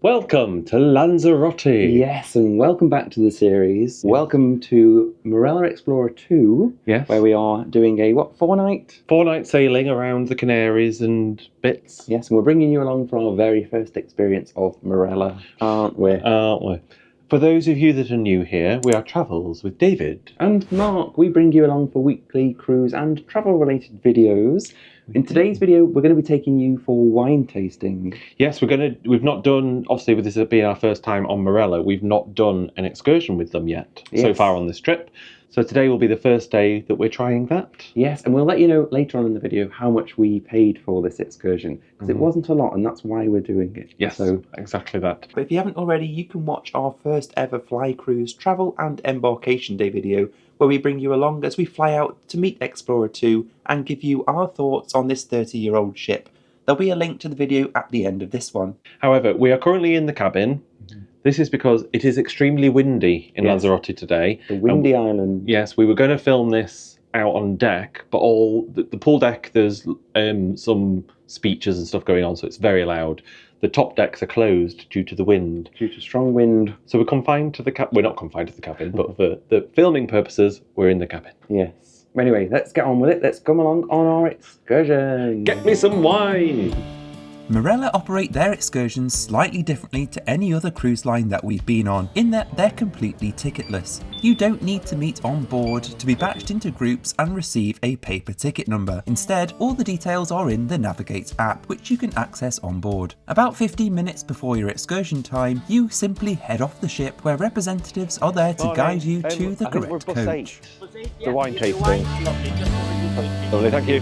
Welcome to Lanzarote. Yes, and welcome back to the series. Yes. Welcome to Marella Explorer 2, yes, where we are doing a, four-night? Four-night sailing around the Canaries and bits. Yes, and we're bringing you along for our very first experience of Marella, aren't we? Aren't we? For those of you that are new here, we are Travels with David. And Mark. We bring you along for weekly cruise and travel-related videos. In today's video, we're going to be taking you for wine tasting. Yes, we've not done, obviously with this being our first time on Marella, we've not done an excursion with them yet so far on this trip. So today will be the first day that we're trying that. Yes, and we'll let you know later on in the video how much we paid for this excursion, because it wasn't a lot, and that's why we're doing it. Yes, so exactly that. But if you haven't already, you can watch our first ever Fly Cruise Travel and Embarkation Day video, where we bring you along as we fly out to meet Explorer 2 and give you our thoughts on this 30-year-old ship. There'll be a link to the video at the end of this one. However, we are currently in the cabin. This is because it is extremely windy in Lanzarote today. The windy island. Yes, we were going to film this out on deck, but the pool deck, there's some speeches and stuff going on, so it's very loud. The top decks are closed due to the wind. Due to strong wind. So we're confined to the cabin. We're not confined to the cabin, but for the filming purposes, we're in the cabin. Yes. Anyway, let's get on with it. Let's come along on our excursion. Get me some wine! Marella operate their excursions slightly differently to any other cruise line that we've been on, in that they're completely ticketless. You don't need to meet on board to be batched into groups and receive a paper ticket number. Instead, all the details are in the Navigate app, which you can access on board. About 15 minutes before your excursion time, you simply head off the ship, where representatives are there to guide you to the correct coach. The wine tasting. Lovely, thank you.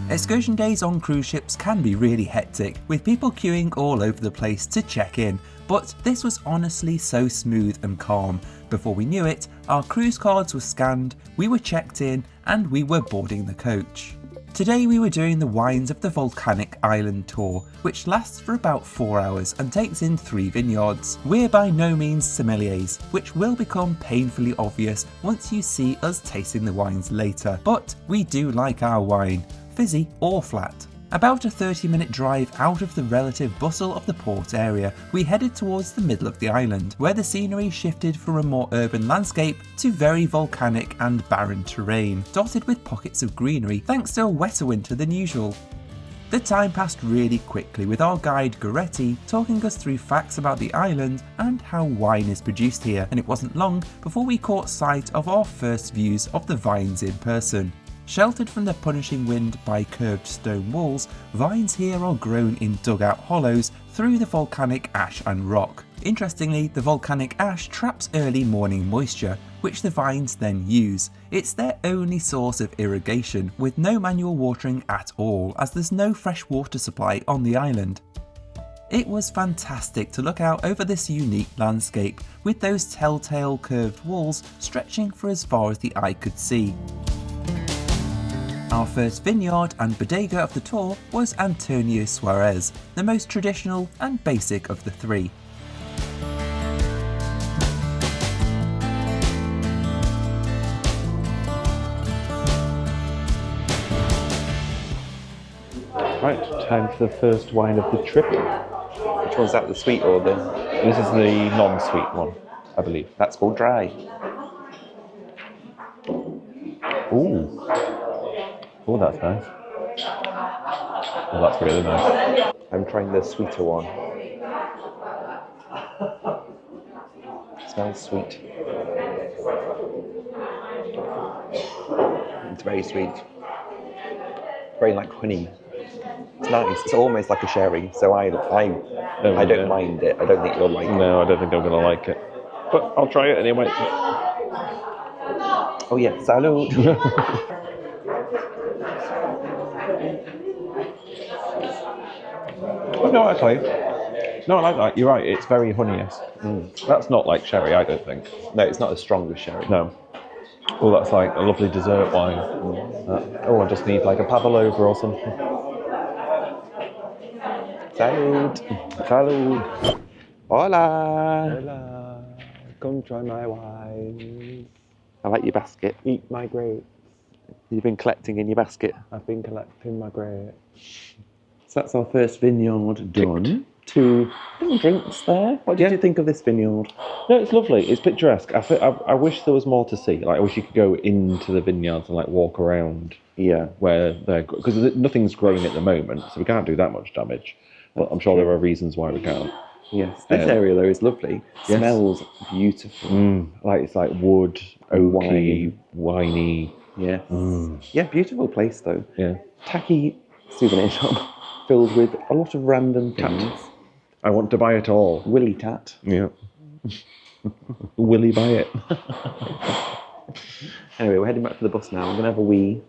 Excursion days on cruise ships can be really hectic, with people queuing all over the place to check in, but this was honestly so smooth and calm. Before we knew it, our cruise cards were scanned, we were checked in, and we were boarding the coach. Today we were doing the wines of the Volcanic Island tour, which lasts for about 4 hours and takes in 3 vineyards. We're by no means sommeliers, which will become painfully obvious once you see us tasting the wines later, but we do like our wine, fizzy or flat. About a 30-minute drive out of the relative bustle of the port area, we headed towards the middle of the island, where the scenery shifted from a more urban landscape to very volcanic and barren terrain, dotted with pockets of greenery thanks to a wetter winter than usual. The time passed really quickly, with our guide Goretti talking us through facts about the island and how wine is produced here, and it wasn't long before we caught sight of our first views of the vines in person. Sheltered from the punishing wind by curved stone walls, vines here are grown in dugout hollows through the volcanic ash and rock. Interestingly, the volcanic ash traps early morning moisture, which the vines then use. It's their only source of irrigation, with no manual watering at all, as there's no fresh water supply on the island. It was fantastic to look out over this unique landscape, with those telltale curved walls stretching for as far as the eye could see. Our first vineyard and bodega of the tour was Antonio Suarez, the most traditional and basic of the 3. Right, time for the first wine of the trip. Which one's that, the sweet or the... This is the non-sweet one, I believe. That's called dry. Ooh. Oh, that's nice. Oh, that's really nice. I'm trying the sweeter one. Smells sweet. It's very sweet. Very like honey. It's nice. It's almost like a sherry, so I don't mind it. I don't think you'll like it. No, I don't think I'm going to like it. But I'll try it anyway. Oh yeah, salud. Oh, no, actually. No, I like that. You're right. It's very honey-esque. That's not like sherry, I don't think. No, it's not as strong as sherry. No. Oh, that's like a lovely dessert wine. Oh, I just need like a pavlova or something. Salud. Salud. Hola. Hola. Come try my wine. I like your basket. Eat my grapes. You've been collecting in your basket. I've been collecting my grapes. So that's our first vineyard done. 2 little drinks there. What did you think of this vineyard? No, it's lovely. It's picturesque. I wish there was more to see. Like, I wish you could go into the vineyards and like walk around. Yeah. Where they're, because nothing's growing at the moment, so we can't do that much damage. But I'm sure there are reasons why we can't. Yes. This area though is lovely. Yes. Smells beautiful. Like it's like wood, oaky, winey. Yes. Yeah, beautiful place though. Yeah. Tacky souvenir shop filled with a lot of random things. I want to buy it all. Willy tat. Yeah. Willy buy it. Anyway, we're heading back to the bus now. I'm going to have a wee.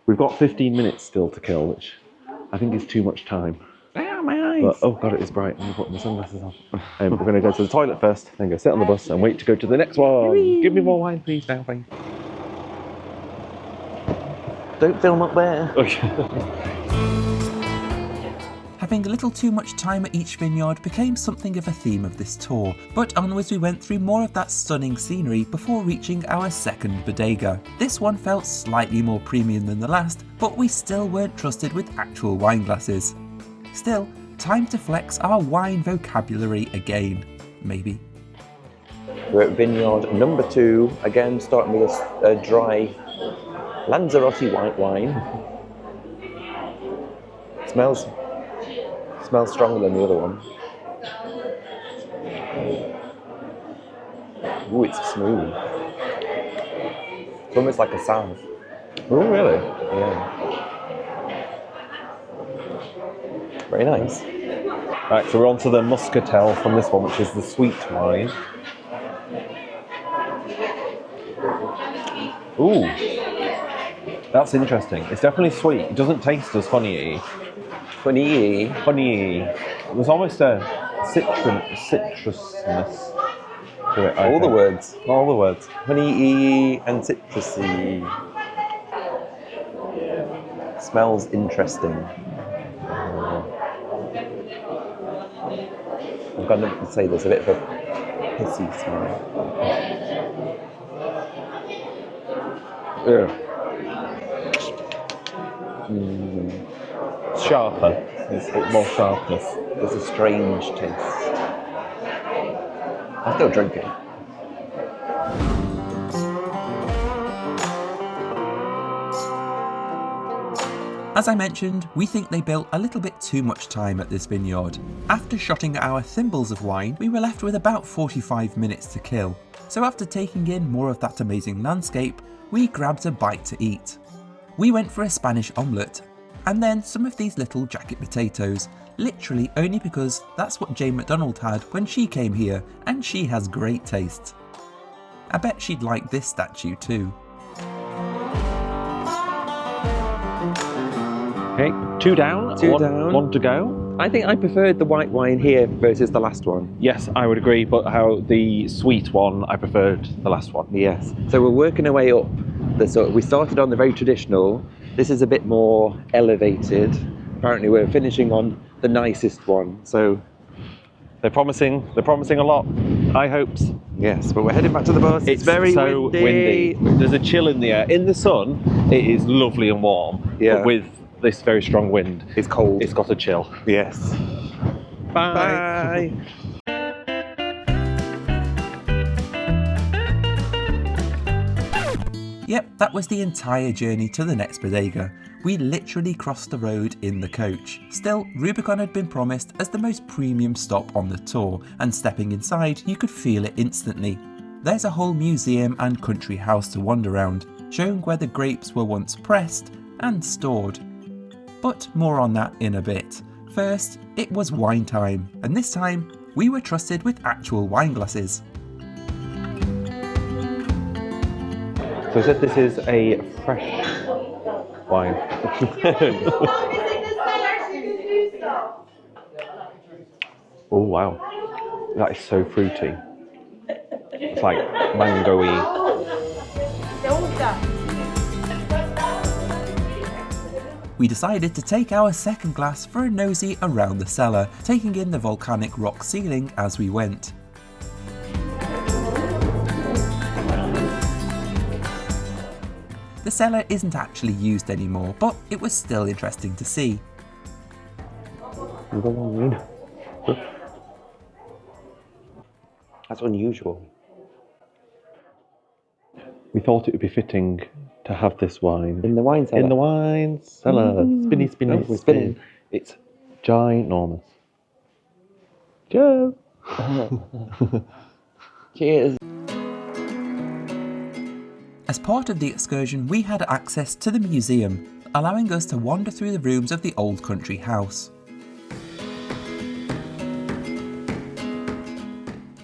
We've got 15 minutes still to kill, which I think is too much time. Ah, my eyes. But, oh god, it is bright. I'm putting my sunglasses on. We're going to go to the toilet first, then go sit on the bus and wait to go to the next one. Whee! Give me more wine, please, now, please. Don't film up there. Having a little too much time at each vineyard became something of a theme of this tour, but onwards we went through more of that stunning scenery before reaching our second bodega. This one felt slightly more premium than the last, but we still weren't trusted with actual wine glasses. Still, time to flex our wine vocabulary again, maybe. We're at vineyard number 2, again starting with a dry Lanzarote white wine. Smells stronger than the other one. Ooh, it's smooth. It's almost like a salve. Oh, really? Yeah. Very nice. Right, so we're on to the muscatel from this one, which is the sweet wine. Ooh, that's interesting. It's definitely sweet. It doesn't taste as honey-y. Honey-y. There's almost a citrusness to it. All the words. All the words. Honey-y and citrusy. Smells interesting. I'm going to say there's a bit of a pissy smell. Yeah. Sharper. It's more sharpness. There's a strange taste. I'm still drinking. As I mentioned, we think they built a little bit too much time at this vineyard. After shotting our thimbles of wine, we were left with about 45 minutes to kill. So after taking in more of that amazing landscape, we grabbed a bite to eat. We went for a Spanish omelette, and then some of these little jacket potatoes, literally only because that's what Jane McDonald had when she came here, and she has great taste. I bet she'd like this statue too. Okay, 2 down. Two down. 1 to go. I think I preferred the white wine here versus the last one. Yes, I would agree, but how the sweet one, I preferred the last one. Yes. So we're working our way up. We started on the very traditional. This is a bit more elevated. Apparently we're finishing on the nicest one. So They're promising a lot. High hopes. yes, but we're heading back to the bus. It's very so windy. There's a chill in the air. In the sun, it is lovely and warm. Yeah. But with this very strong wind, It's cold. it's got a chill. Yes. Bye. Yep, that was the entire journey to the next bodega. We literally crossed the road in the coach. Still, Rubicon had been promised as the most premium stop on the tour, and stepping inside, you could feel it instantly. There's a whole museum and country house to wander around, showing where the grapes were once pressed and stored. But more on that in a bit. First, it was wine time, and this time, we were trusted with actual wine glasses. So I said this is a fresh wine. Oh wow, that is so fruity. It's like mango-y. We decided to take our second glass for a nosy around the cellar, taking in the volcanic rock ceiling as we went. The cellar isn't actually used anymore, but it was still interesting to see. The wine. That's unusual. We thought it would be fitting to have this wine. In the wine cellar. In the wine cellar. Spinny, spinny, Oh, we're spinning. It's ginormous. Cheers. Cheers. As part of the excursion, we had access to the museum, allowing us to wander through the rooms of the old country house.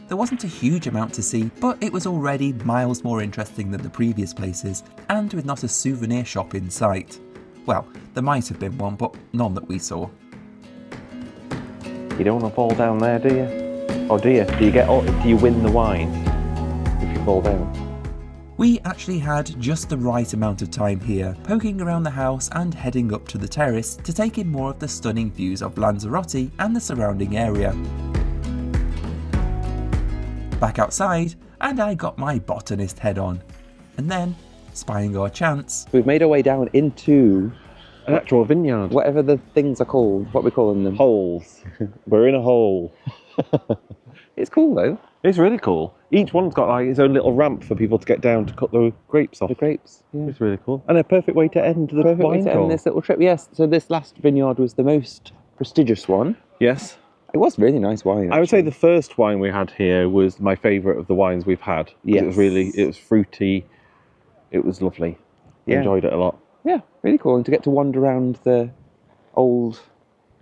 There wasn't a huge amount to see, but it was already miles more interesting than the previous places, and with not a souvenir shop in sight. Well, there might have been one, but none that we saw. You don't want to fall down there, do you? Or do you? Do you win the wine if you fall down? We actually had just the right amount of time here, poking around the house and heading up to the terrace to take in more of the stunning views of Lanzarote and the surrounding area. Back outside, and I got my botanist head on. And then, spying our chance, We've made our way down into An actual vineyard. whatever the things are called. What are we calling them? Holes. We're in a hole. It's cool though. It's really cool. Each one's got like its own little ramp for people to get down to cut the grapes off. The grapes. Yeah. It's really cool. And a perfect way to end the Perfect way wine to tour. end this little trip. Yes. So this last vineyard was the most prestigious one. Yes. It was really nice wine. I would say actually. the first wine we had here was my favourite of the wines we've had. 'Cause Yes. It was fruity. It was lovely. Yeah. Enjoyed it a lot. Yeah, really cool. And to get to wander around the old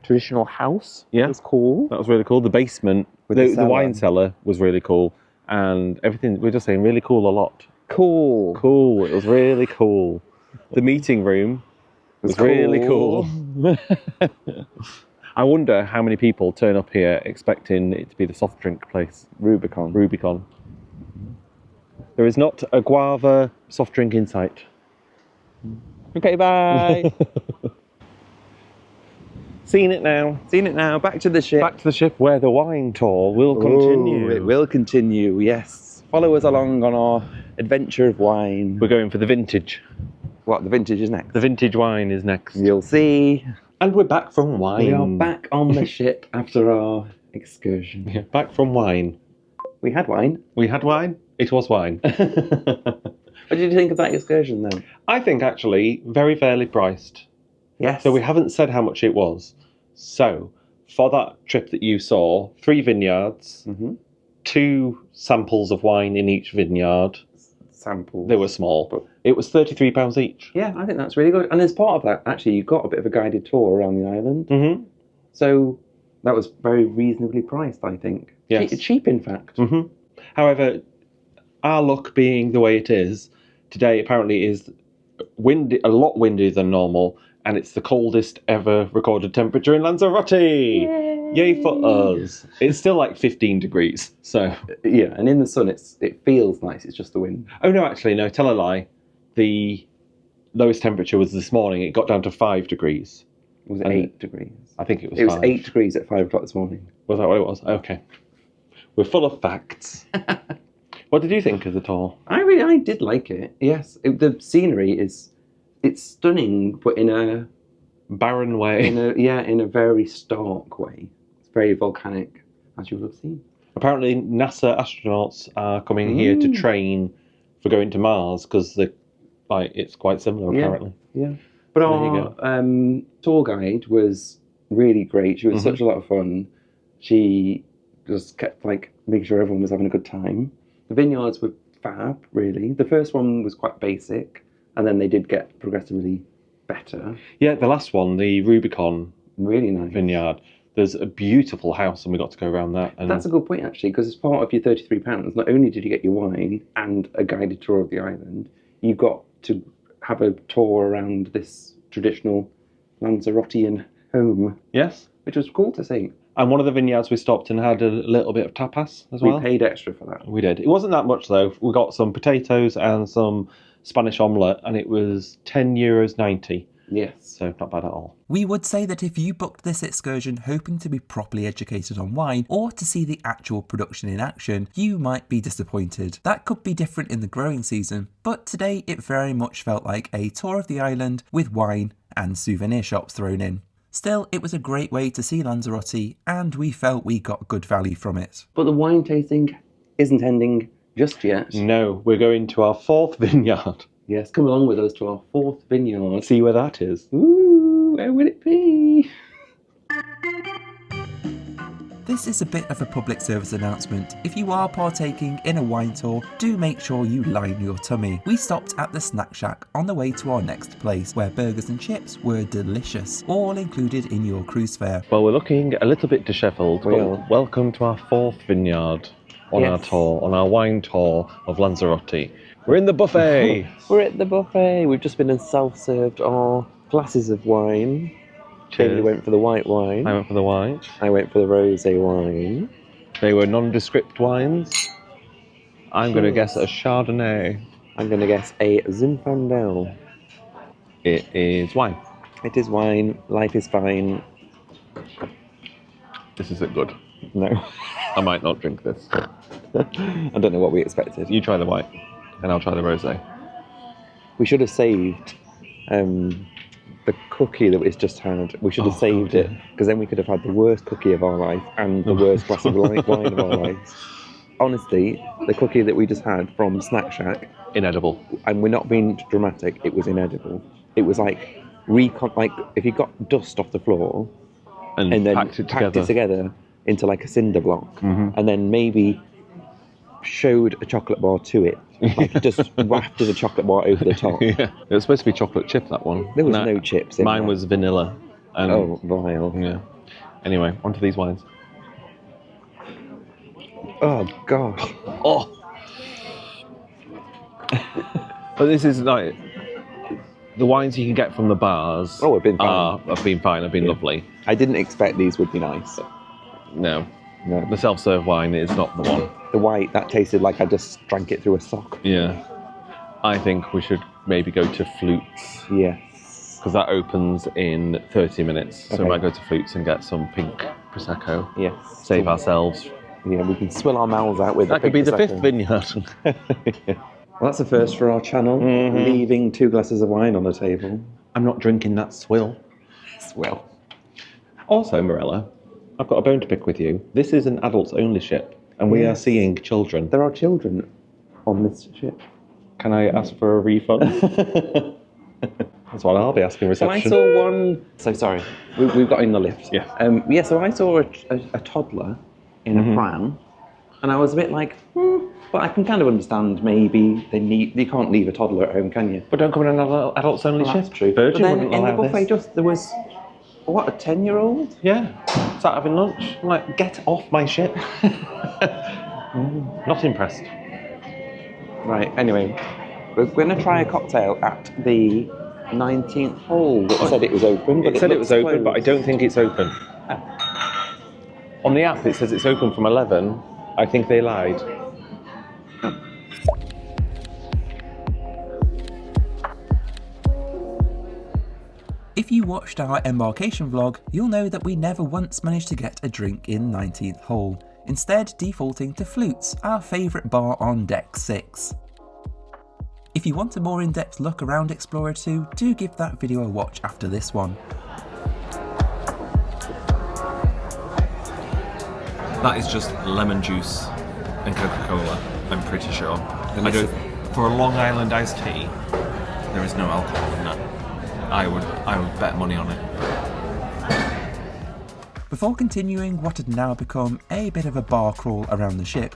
traditional house was cool. That was really cool. The basement, With the the wine cellar was really cool. And everything, we're just saying really cool a lot. Cool. Cool. It was really cool. The meeting room was really cool. I wonder how many people turn up here expecting it to be the soft drink place. Rubicon. There is not a guava soft drink in sight. Okay, bye. Seen it now. Seen it now. Back to the ship. Back to the ship where the wine tour will continue. Ooh, it will continue, yes. Follow us along on our adventure of wine. We're going for the vintage. What, the vintage is next? The vintage wine is next. You'll see. And we're back from wine. We are back on the ship after our excursion. Yeah, back from wine. We had wine. We had wine. It was wine. What did you think of that excursion then? I think actually very fairly priced. Yes. So we haven't said how much it was. So for that trip that you saw, 3 vineyards, 2 samples of wine in each vineyard. Samples. They were small, but it was £33 each. Yeah, I think that's really good. And as part of that, actually, you got a bit of a guided tour around the island. Mm-hmm. So that was very reasonably priced, I think. Yes. Cheap, in fact. Mm-hmm. However, our luck being the way it is, today apparently is windy, a lot windier than normal, and it's the coldest ever recorded temperature in Lanzarote. Yay for us. It's still like 15 degrees, so... Yeah, and in the sun, it feels nice. It's just the wind. Oh, no, actually, no, tell a lie. The lowest temperature was this morning. It got down to 5 degrees. Was it 8 degrees? I think it was 5. It was 8 degrees at 5 o'clock this morning. Was that what it was? Okay. We're full of facts. What did you think of the tour? I did like it. Yes, the scenery it's stunning, but in a barren way. In a very stark way. It's very volcanic, as you will have seen. Apparently, NASA astronauts are coming here to train for going to Mars because it's quite similar. Apparently, yeah. But our tour guide was really great. She was such a lot of fun. She just kept making sure everyone was having a good time. The vineyards were fab, really. The first one was quite basic, and then they did get progressively better. Yeah, the last one, the Rubicon, really nice vineyard. There's a beautiful house, and we got to go around that. And that's a good point, actually, because as part of your £33, not only did you get your wine and a guided tour of the island, you got to have a tour around this traditional Lanzarotean home. Yes, which was cool to see. And one of the vineyards we stopped and had a little bit of tapas as well. We paid extra for that. We did. It wasn't that much though. We got some potatoes and some Spanish omelette, and it was €10.90. Yes. So not bad at all. We would say that if you booked this excursion hoping to be properly educated on wine or to see the actual production in action, you might be disappointed. That could be different in the growing season, but today it very much felt like a tour of the island with wine and souvenir shops thrown in. Still, it was a great way to see Lanzarote, and we felt we got good value from it. But the wine tasting isn't ending just yet. No, we're going to our 4th vineyard. Yes, come along with us to our 4th vineyard. See where that is. Ooh, where will it be? This is a bit of a public service announcement. If you are partaking in a wine tour, do make sure you line your tummy. We stopped at the Snack Shack on the way to our next place, where burgers and chips were delicious, all included in your cruise fare. Well, we're looking a little bit dishevelled, We but are. welcome to our 4th vineyard on our tour, on our wine tour of Lanzarote. We're in the buffet. We're at the buffet. We've just been and self-served our glasses of wine. Cheers. Jamie went for the white wine. I went for the white. I went for the rosé wine. They were nondescript wines. I'm going to guess a Chardonnay. I'm going to guess a Zinfandel. It is wine. It is wine. Life is fine. This isn't good. No. I might not drink this. I don't know what we expected. You try the white, and I'll try the rosé. We should have saved the cookie that we've just had. We should have saved it, because then we could have had the worst cookie of our life and the worst glass of wine of our lives. Honestly, the cookie that we just had from Snack Shack, Inedible. and we're not being dramatic, it was inedible. It was like if you got dust off the floor And then packed it packed it together into like a cinder block, and then maybe showed a chocolate bar to it, like just wafted a chocolate bar over the top. Yeah. It was supposed to be chocolate chip, that one. There was no chips in Mine there. was vanilla. And, Oh, vile. Yeah. Anyway, onto these wines. Oh, gosh. Oh! But this is like... The wines you can get from the bars Oh, have been fine. have been fine, have been lovely. I didn't expect these would be nice. No. No. The self-serve wine is not the one. The white, that tasted like I just drank it through a sock. Yeah. I think we should maybe go to Flutes, Yes. because that opens in 30 minutes. So Okay. we might go to Flutes and get some pink Prosecco. Yes. Save ourselves. Yeah, we can swill our mouths out with That could be the 5th vineyard. Well, that's a first for our channel, leaving 2 glasses of wine on the table. I'm not drinking that swill. Swill. Also, Marella, I've got a bone to pick with you. This is an adults only ship, and we are seeing children. There are children on this ship. Can I ask for a refund? That's what I'll be asking So I reception. saw one... So, sorry, we've got in the lift. Yeah. So I saw a toddler in a pram, and I was a bit like, but I can kind of understand maybe they can't leave a toddler at home, can you? But don't come in an adults only Well, ship. that's true. Virgin But then wouldn't in the allow buffet, this. there was, what, a 10-year-old? Yeah. Sat having lunch. I'm like, get off my ship. Not impressed. Right, anyway, we're going to try a cocktail at the 19th hole. It said it was open, but It said it was looks open, but I closed. don't think it's open. On the app, it says it's open from 11. I think they lied. If you watched our embarkation vlog, you'll know that we never once managed to get a drink in 19th hole, instead defaulting to Flutes, our favourite bar on deck 6. If you want a more in-depth look around Explorer 2, do give that video a watch after this one. That is just lemon juice and Coca-Cola, I'm pretty sure. For a Long Island iced tea, there is no alcohol in that. I would bet money on it. Before continuing what had now become a bit of a bar crawl around the ship,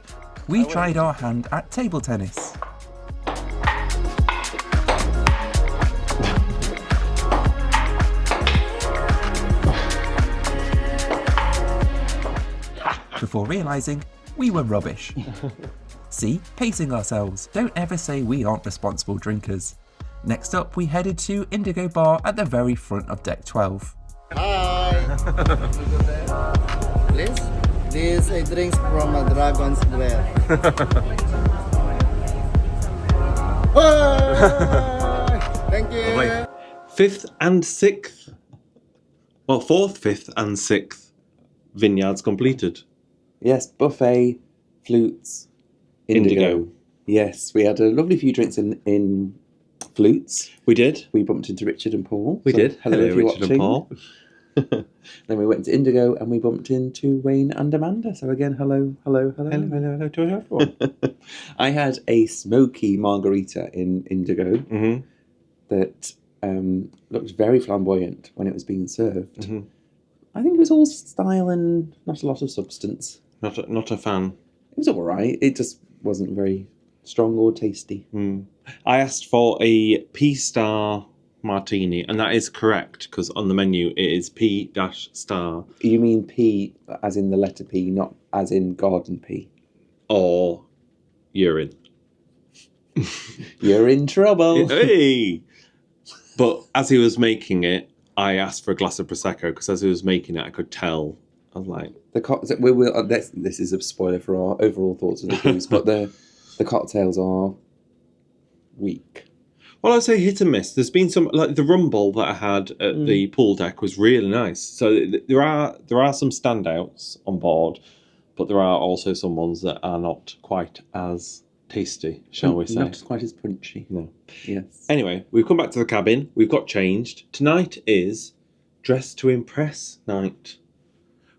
we tried our hand at table tennis. Before realising we were rubbish. See, pacing ourselves. Don't ever say we aren't responsible drinkers. Next up, we headed to Indigo Bar at the very front of Deck 12. Hi. Please, this is drinks from a Dragon's Well. Thank you. 5th and 6th. Well, 4th, 5th and 6th vineyards completed. Yes, buffet, Flutes, Indigo. Yes, we had a lovely few drinks in Flutes. We did. We bumped into Richard and Paul. We So did. Hello, if you're Richard watching. and Paul. Then we went to Indigo and we bumped into Wayne and Amanda. So again, hello Hello to everyone. I had a smoky margarita in Indigo Mm-hmm. that looked very flamboyant when it was being served. Mm-hmm. I think it was all style and not a lot of substance. Not a fan. It was all right. It just wasn't very strong or tasty. I asked for a P-star martini, and that is correct because on the menu it is P-star You mean P as in the letter P, not as in garden P? or urine. You're in trouble. Hey! But as he was making it, I asked for a glass of Prosecco because as he was making it, I could tell. I was like, This is a spoiler for our overall thoughts of the cruise, but the cocktails are weak. well, I'd say hit and miss. There's been some, like the rumble that I had at the pool deck was really nice. So there are some standouts on board, but there are also some ones that are not quite as tasty, shall we say. Not quite as punchy. No. Yes. Anyway, we've come back to the cabin. We've got changed. Tonight is dress to impress night.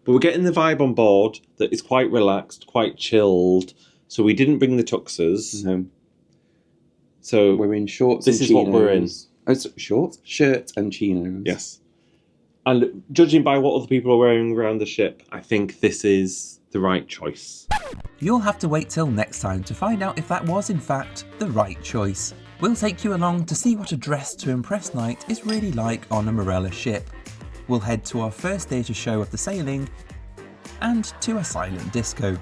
But we're getting the vibe on board that is quite relaxed, quite chilled. So we didn't bring the tuxes. No. So We're in shorts this and is what we're in. chinos. Oh, shorts? Shirts and chinos. Yes. And judging by what other people are wearing around the ship, I think this is the right choice. You'll have to wait till next time to find out if that was in fact the right choice. We'll take you along to see what a dress to impress night is really like on a Marella ship. We'll head to our first theatre show of the sailing and to a silent disco.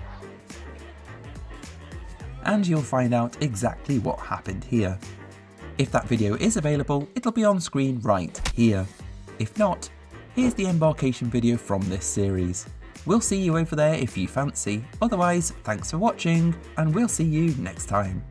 And you'll find out exactly what happened here. If that video is available, it'll be on screen right here. If not, here's the embarkation video from this series. We'll see you over there if you fancy. Otherwise, thanks for watching, and we'll see you next time.